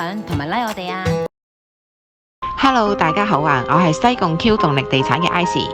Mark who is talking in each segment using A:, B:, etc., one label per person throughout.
A: 享同埋 like 我哋啊。
B: Hello， 大家好啊！我係西貢 Q 動力地產嘅 Icy。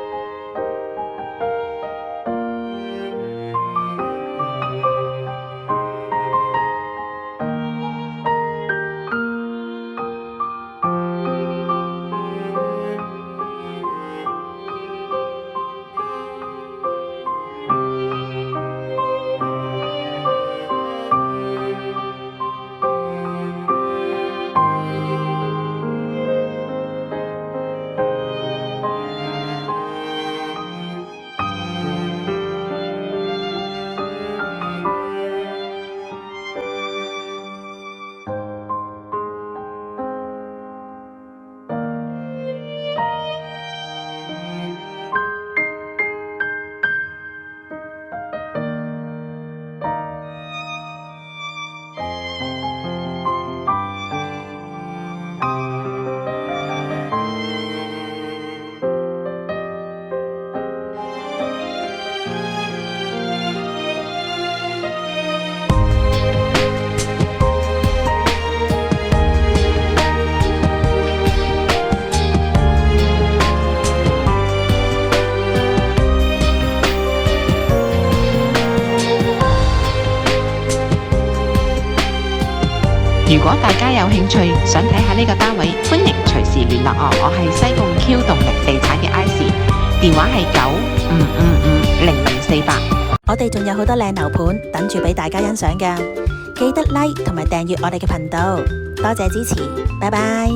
B: 如果大家有興趣想睇下呢個單位，歡迎隨時聯絡我。我係西貢 Q 動力地產嘅 Icy，電話係95550048。
C: 我哋仲有好多靚樓盤等住俾大家欣賞㗎，記得 like 同埋訂閱我哋嘅頻道，多謝支持，拜拜。